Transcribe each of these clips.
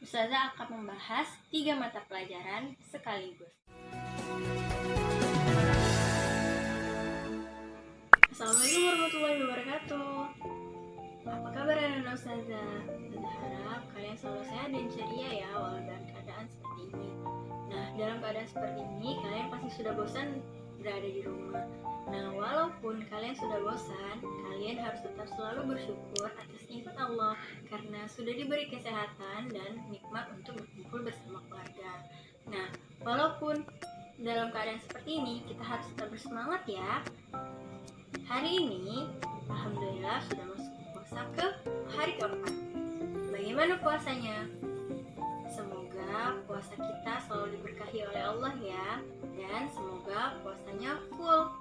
Ustazah akan membahas 3 mata pelajaran sekaligus. Assalamualaikum warahmatullahi wabarakatuh. Apa kabar anak-anak Ustazah? Ustazah harap kalian selalu sehat dan ceria ya walau dalam keadaan seperti ini. Nah, dalam keadaan seperti ini kalian pasti sudah bosan berada di rumah. Nah, walaupun kalian sudah bosan, kalian harus tetap selalu bersyukur atas nikmat Allah karena sudah diberi kesehatan dan nikmat untuk berkumpul bersama keluarga. Nah, walaupun dalam keadaan seperti ini, kita harus tetap bersemangat ya. Hari ini, alhamdulillah sudah masuk puasa ke hari keempat. Bagaimana puasanya? Semoga puasa kita selalu diberkahi oleh Allah ya. Dan semoga puasanya full.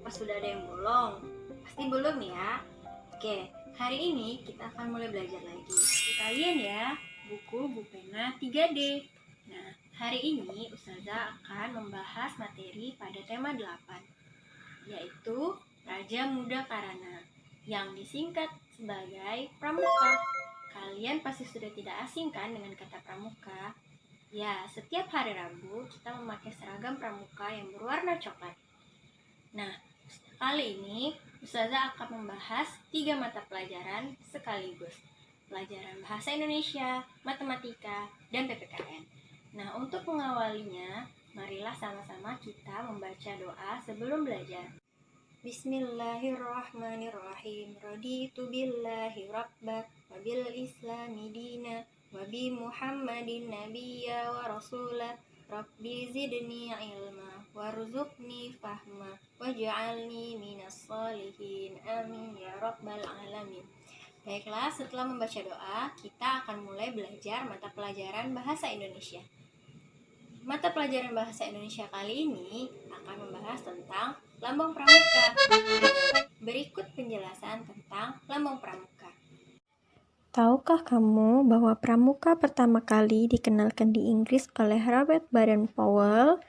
Pas sudah ada yang bolong? Pasti belum ya? Oke, hari ini kita akan mulai belajar lagi. Kalian ya, buku pena 3D. Nah, hari ini Ustazah akan membahas materi pada tema 8, yaitu Raja Muda Karana, yang disingkat sebagai Pramuka. Kalian pasti sudah tidak asing kan dengan kata pramuka? Ya, setiap hari Rabu kita memakai seragam pramuka yang berwarna coklat. Nah, kali ini Ustazah akan membahas 3 mata pelajaran sekaligus. Pelajaran Bahasa Indonesia, Matematika, dan PPKN. Nah, untuk mengawalinya, marilah sama-sama kita membaca doa sebelum belajar. Bismillahirrahmanirrahim. Raditu billahi rabba wa bil islami dina wa bi Muhammadin nabiyya wa rasula. Rabbi zidni ilma warzuqni fahma waj'alni minas sholihin. Amin ya rabbal alamin. Baiklah, setelah membaca doa, kita akan mulai belajar mata pelajaran Bahasa Indonesia. Mata pelajaran Bahasa Indonesia kali ini akan membahas tentang lambang pramuka. Berikut penjelasan tentang lambang pramuka. Tahukah kamu bahwa pramuka pertama kali dikenalkan di Inggris oleh Robert Baden-Powell?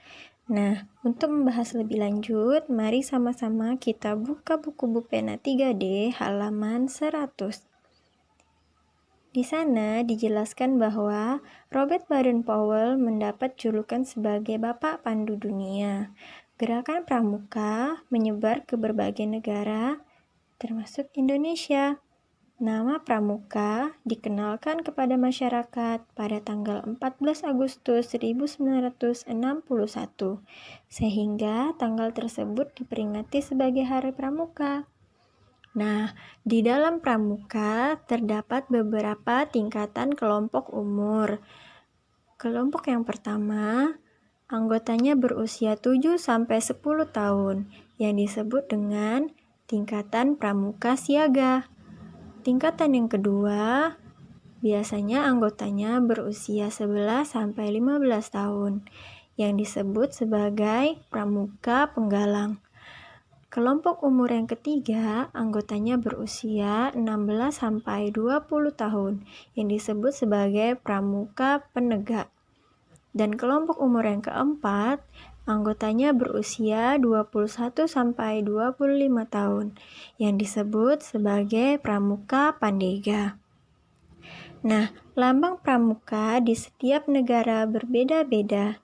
Nah, untuk membahas lebih lanjut, mari sama-sama kita buka buku pena 3D halaman 100. Di sana dijelaskan bahwa Robert Baden-Powell mendapat julukan sebagai Bapak Pandu Dunia. Gerakan pramuka menyebar ke berbagai negara, termasuk Indonesia. Nama pramuka dikenalkan kepada masyarakat pada tanggal 14 Agustus 1961, sehingga tanggal tersebut diperingati sebagai Hari Pramuka. Nah, di dalam pramuka terdapat beberapa tingkatan kelompok umur. Kelompok yang pertama, anggotanya berusia 7-10 tahun, yang disebut dengan tingkatan pramuka siaga. Tingkatan yang kedua, biasanya anggotanya berusia 11-15 tahun, yang disebut sebagai pramuka penggalang. Kelompok umur yang ketiga, anggotanya berusia 16-20 tahun, yang disebut sebagai pramuka penegak. Dan kelompok umur yang keempat, anggotanya berusia 21-25 tahun, yang disebut sebagai pramuka pandega. Nah, lambang pramuka di setiap negara berbeda-beda.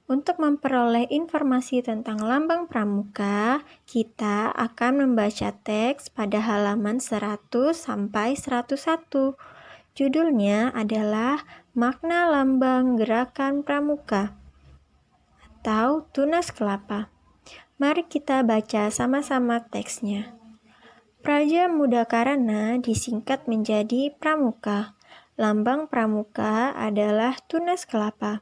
Untuk memperoleh informasi tentang lambang pramuka, kita akan membaca teks pada halaman 100-101. Judulnya adalah Makna Lambang Gerakan Pramuka atau Tunas Kelapa. Mari kita baca sama-sama teksnya. Raja Muda Karana disingkat menjadi Pramuka. Lambang pramuka adalah tunas kelapa.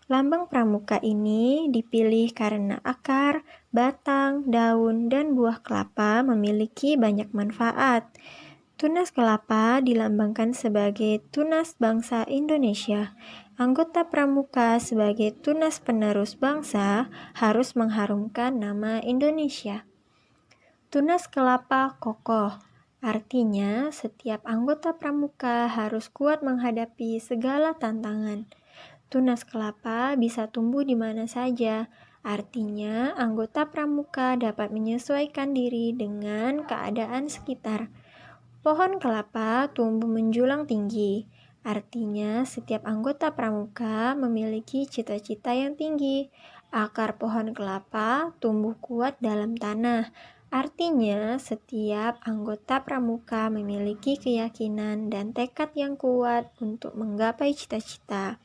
Lambang pramuka ini dipilih karena akar, batang, daun, dan buah kelapa memiliki banyak manfaat. Tunas kelapa dilambangkan sebagai tunas bangsa Indonesia. Anggota pramuka sebagai tunas penerus bangsa harus mengharumkan nama Indonesia. Tunas kelapa kokoh, artinya setiap anggota pramuka harus kuat menghadapi segala tantangan. Tunas kelapa bisa tumbuh di mana saja, artinya anggota pramuka dapat menyesuaikan diri dengan keadaan sekitar. Pohon kelapa tumbuh menjulang tinggi, Artinya, setiap anggota pramuka memiliki cita-cita yang tinggi. Akar pohon kelapa tumbuh kuat dalam tanah. Artinya, setiap anggota pramuka memiliki keyakinan dan tekad yang kuat untuk menggapai cita-cita.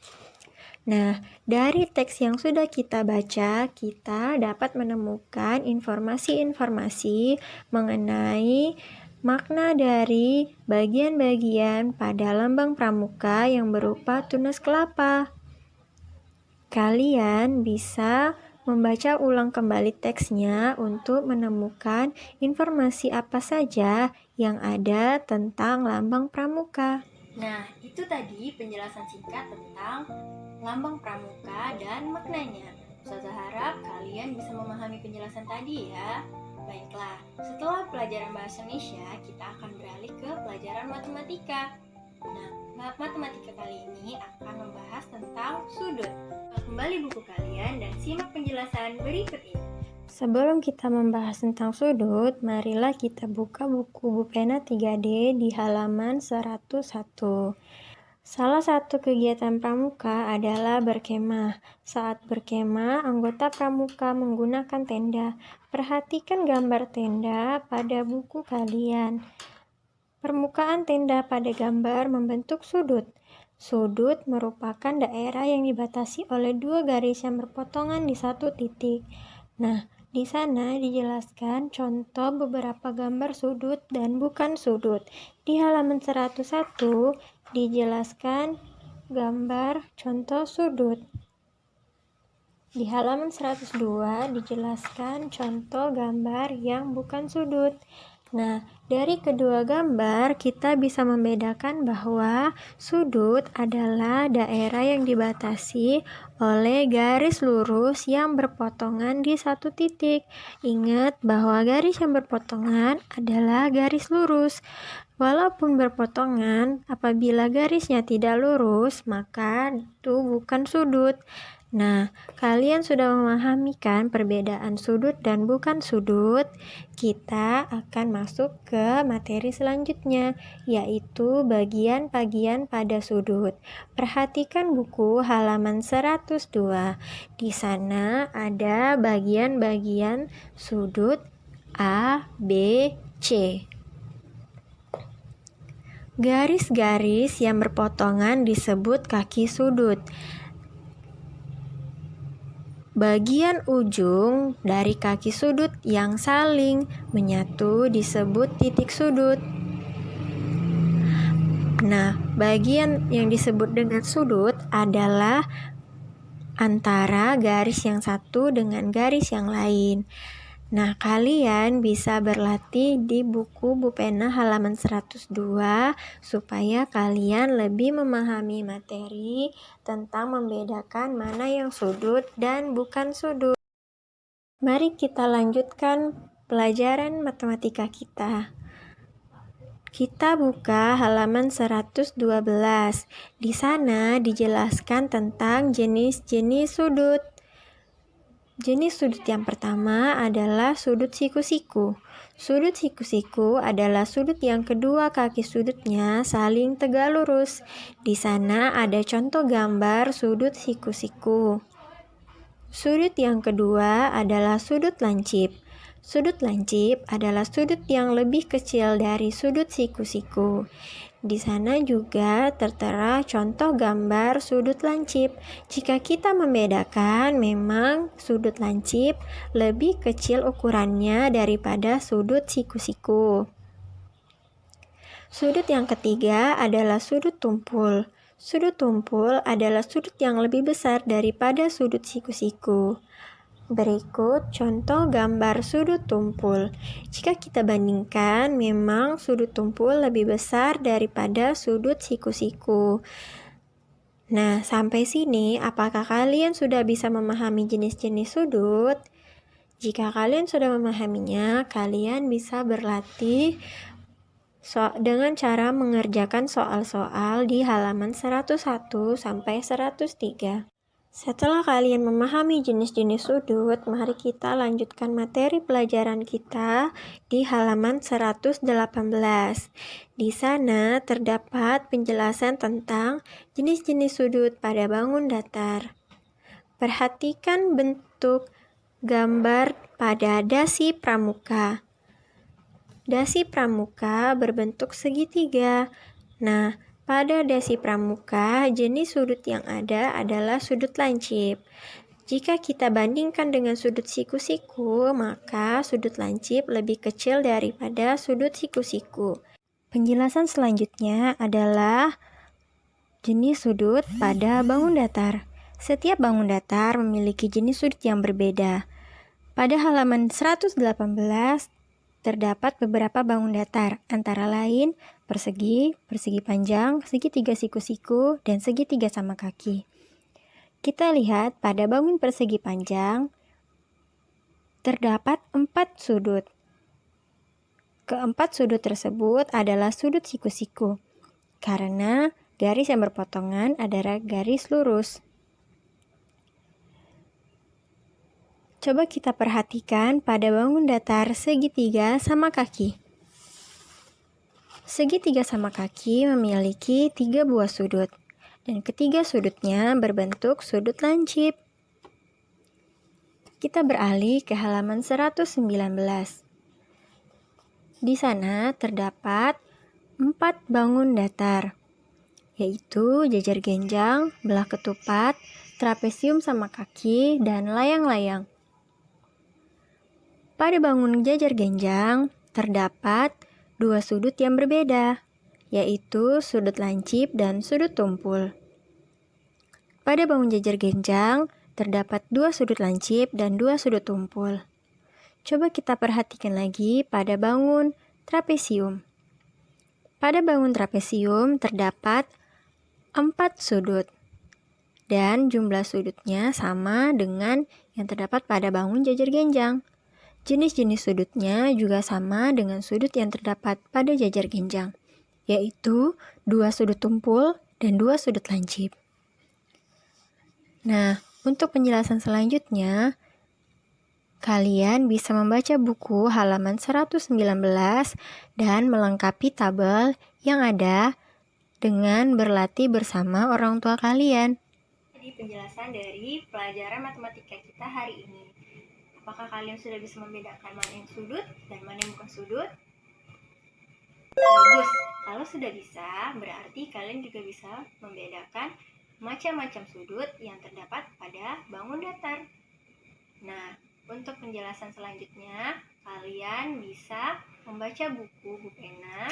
Nah, dari teks yang sudah kita baca, kita dapat menemukan informasi-informasi mengenai makna dari bagian-bagian pada lambang pramuka yang berupa tunas kelapa. Kalian bisa membaca ulang kembali teksnya untuk menemukan informasi apa saja yang ada tentang lambang pramuka. Nah, itu tadi penjelasan singkat tentang lambang pramuka dan maknanya. Ustazah harap kalian bisa memahami penjelasan tadi ya. Baiklah, setelah pelajaran bahasa Indonesia, kita akan beralih ke pelajaran matematika. Nah, matematika kali ini akan membahas tentang sudut. Kembali buku kalian dan simak penjelasan berikut ini. Sebelum kita membahas tentang sudut, marilah kita buka buku Bu Pena 3D di halaman 101. Salah satu kegiatan pramuka adalah berkemah. Saat berkemah, anggota pramuka menggunakan tenda. Perhatikan gambar tenda pada buku kalian. Permukaan tenda pada gambar membentuk sudut. Sudut merupakan daerah yang dibatasi oleh dua garis yang berpotongan di satu titik. Nah, di sana dijelaskan contoh beberapa gambar sudut dan bukan sudut. Di halaman 101 dijelaskan gambar contoh sudut. Di halaman 102 dijelaskan contoh gambar yang bukan sudut. Nah, dari kedua gambar kita bisa membedakan bahwa sudut adalah daerah yang dibatasi oleh garis lurus yang berpotongan di satu titik. Ingat bahwa garis yang berpotongan adalah garis lurus. Walaupun berpotongan, apabila garisnya tidak lurus, maka itu bukan sudut. Nah, kalian sudah memahami kan perbedaan sudut dan bukan sudut? Kita akan masuk ke materi selanjutnya, yaitu bagian-bagian pada sudut. Perhatikan buku halaman 102. Di sana ada bagian-bagian sudut A, B, C. Garis-garis yang berpotongan disebut kaki sudut. Bagian ujung dari kaki sudut yang saling menyatu disebut titik sudut. Nah, bagian yang disebut dengan sudut adalah antara garis yang satu dengan garis yang lain. Nah, kalian bisa berlatih di buku Bu Pena halaman 102 supaya kalian lebih memahami materi tentang membedakan mana yang sudut dan bukan sudut. Mari kita lanjutkan pelajaran matematika kita. Kita buka halaman 112. Di sana dijelaskan tentang jenis-jenis sudut. Jenis sudut yang pertama adalah sudut siku-siku. Sudut siku-siku adalah sudut yang kedua kaki sudutnya saling tegak lurus. Di sana ada contoh gambar sudut siku-siku. Sudut yang kedua adalah sudut lancip. Sudut lancip adalah sudut yang lebih kecil dari sudut siku-siku. Di sana juga tertera contoh gambar sudut lancip. Jika kita membedakan, memang sudut lancip lebih kecil ukurannya daripada sudut siku-siku. Sudut yang ketiga adalah sudut tumpul. Sudut tumpul adalah sudut yang lebih besar daripada sudut siku-siku. Berikut contoh gambar sudut tumpul. Jika kita bandingkan, memang sudut tumpul lebih besar daripada sudut siku-siku. Nah, sampai sini apakah kalian sudah bisa memahami jenis-jenis sudut? Jika kalian sudah memahaminya, kalian bisa berlatih dengan cara mengerjakan soal-soal di halaman 101 sampai 103. Setelah kalian memahami jenis-jenis sudut, mari kita lanjutkan materi pelajaran kita di halaman 118. Di sana terdapat penjelasan tentang jenis-jenis sudut pada bangun datar. Perhatikan bentuk gambar pada dasi pramuka. Dasi pramuka berbentuk segitiga. Nah, pada dasi pramuka, jenis sudut yang ada adalah sudut lancip. Jika kita bandingkan dengan sudut siku-siku, maka sudut lancip lebih kecil daripada sudut siku-siku. Penjelasan selanjutnya adalah jenis sudut pada bangun datar. Setiap bangun datar memiliki jenis sudut yang berbeda. Pada halaman 118, terdapat beberapa bangun datar, antara lain persegi, persegi panjang, segitiga siku-siku, dan segitiga sama kaki. Kita lihat pada bangun persegi panjang, terdapat 4 sudut. Keempat sudut tersebut adalah sudut siku-siku, karena garis yang berpotongan adalah garis lurus. Coba kita perhatikan pada bangun datar segitiga sama kaki. Segitiga sama kaki memiliki 3 buah sudut, dan ketiga sudutnya berbentuk sudut lancip. Kita beralih ke halaman 119. Di sana terdapat 4 bangun datar, yaitu jajar genjang, belah ketupat, trapesium sama kaki, dan layang-layang. Pada bangun jajar genjang, terdapat 2 sudut yang berbeda, yaitu sudut lancip dan sudut tumpul. Pada bangun jajar genjang, terdapat 2 sudut lancip dan 2 sudut tumpul. Coba kita perhatikan lagi pada bangun trapesium. Pada bangun trapesium, terdapat 4 sudut, dan jumlah sudutnya sama dengan yang terdapat pada bangun jajar genjang. Jenis-jenis sudutnya juga sama dengan sudut yang terdapat pada jajar genjang, yaitu 2 sudut tumpul dan 2 sudut lancip. Nah, untuk penjelasan selanjutnya, kalian bisa membaca buku halaman 119 dan melengkapi tabel yang ada dengan berlatih bersama orang tua kalian. Jadi penjelasan dari pelajaran matematika kita hari ini. Apakah kalian sudah bisa membedakan mana yang sudut dan mana yang bukan sudut? Bagus, kalau sudah bisa, berarti kalian juga bisa membedakan macam-macam sudut yang terdapat pada bangun datar. Nah, untuk penjelasan selanjutnya, kalian bisa membaca buku Bu Pena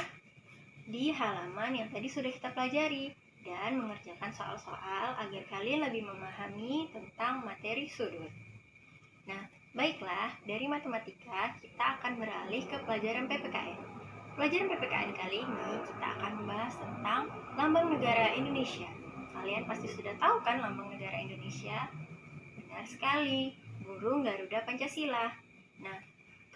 di halaman yang tadi sudah kita pelajari dan mengerjakan soal-soal agar kalian lebih memahami tentang materi sudut. Nah, baiklah, dari matematika kita akan beralih ke pelajaran PPKN. Pelajaran PPKN kali ini kita akan membahas tentang lambang negara Indonesia. Kalian pasti sudah tahu kan lambang negara Indonesia? Benar sekali, burung Garuda Pancasila. Nah,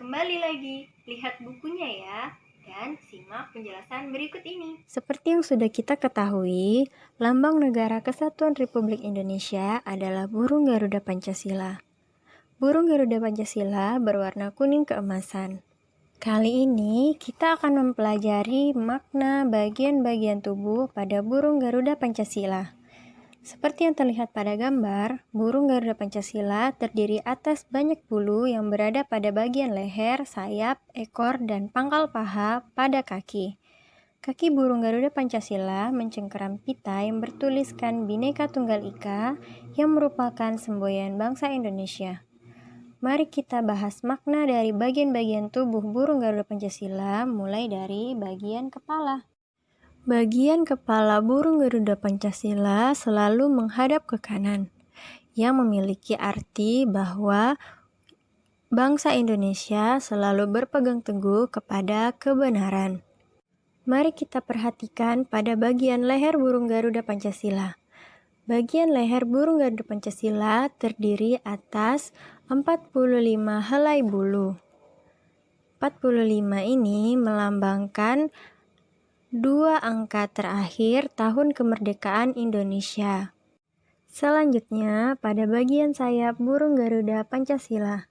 kembali lagi, lihat bukunya ya, dan simak penjelasan berikut ini. Seperti yang sudah kita ketahui, lambang negara Kesatuan Republik Indonesia adalah burung Garuda Pancasila. Burung Garuda Pancasila berwarna kuning keemasan. Kali ini kita akan mempelajari makna bagian-bagian tubuh pada burung Garuda Pancasila. Seperti yang terlihat pada gambar, burung Garuda Pancasila terdiri atas banyak bulu yang berada pada bagian leher, sayap, ekor, dan pangkal paha pada kaki. Kaki burung Garuda Pancasila mencengkeram pita yang bertuliskan Bhinneka Tunggal Ika yang merupakan semboyan bangsa Indonesia. Mari kita bahas makna dari bagian-bagian tubuh burung Garuda Pancasila, mulai dari bagian kepala. Bagian kepala burung Garuda Pancasila selalu menghadap ke kanan, yang memiliki arti bahwa bangsa Indonesia selalu berpegang teguh kepada kebenaran. Mari kita perhatikan pada bagian leher burung Garuda Pancasila. Bagian leher burung Garuda Pancasila terdiri atas 45 helai bulu. 45 ini melambangkan 2 angka terakhir tahun kemerdekaan Indonesia. Selanjutnya, pada bagian sayap burung Garuda Pancasila.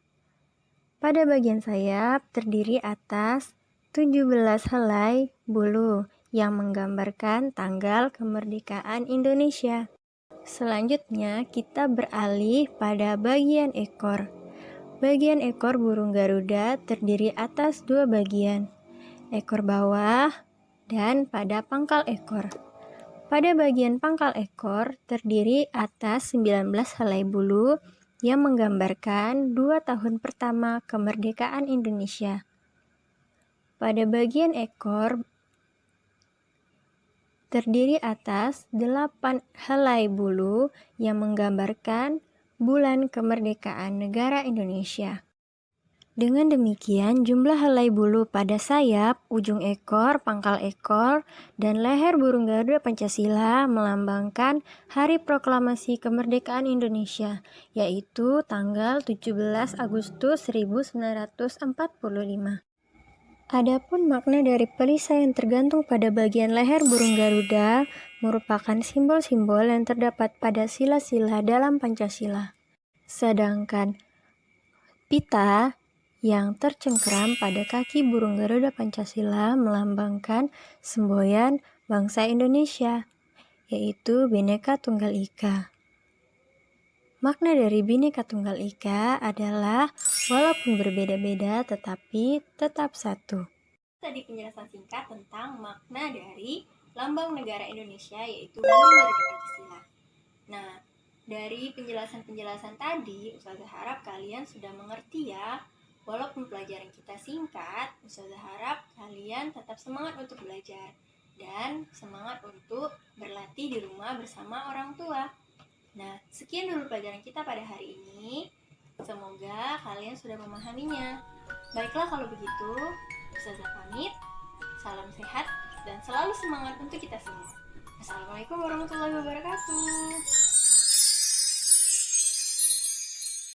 Pada bagian sayap terdiri atas 17 helai bulu yang menggambarkan tanggal kemerdekaan Indonesia. Selanjutnya, kita beralih pada bagian ekor. Bagian ekor burung Garuda terdiri atas 2 bagian, ekor bawah dan pada pangkal ekor. Pada bagian pangkal ekor terdiri atas 19 helai bulu yang menggambarkan 2 tahun pertama kemerdekaan Indonesia. Pada bagian ekor terdiri atas 8 helai bulu yang menggambarkan bulan kemerdekaan negara Indonesia. Dengan demikian, jumlah helai bulu pada sayap, ujung ekor, pangkal ekor, dan leher burung Garuda Pancasila melambangkan Hari Proklamasi Kemerdekaan Indonesia, yaitu tanggal 17 Agustus 1945. Adapun makna dari perisai yang tergantung pada bagian leher burung Garuda merupakan simbol-simbol yang terdapat pada sila-sila dalam Pancasila. Sedangkan pita yang tercengkram pada kaki burung Garuda Pancasila melambangkan semboyan bangsa Indonesia, yaitu Bhinneka Tunggal Ika. Makna dari Bhinneka Tunggal Ika adalah walaupun berbeda-beda tetapi tetap satu. Tadi penjelasan singkat tentang makna dari lambang negara Indonesia, yaitu burung Garuda Pancasila. Nah, dari penjelasan-penjelasan tadi, Ustazah harap kalian sudah mengerti ya. Walaupun pelajaran kita singkat, Ustazah harap kalian tetap semangat untuk belajar dan semangat untuk berlatih di rumah bersama orang tua. Nah, sekian dulu pelajaran kita pada hari ini. Semoga kalian sudah memahaminya. Baiklah kalau begitu, Ustazah pamit. Salam sehat dan selalu semangat untuk kita semua. Assalamualaikum warahmatullahi wabarakatuh.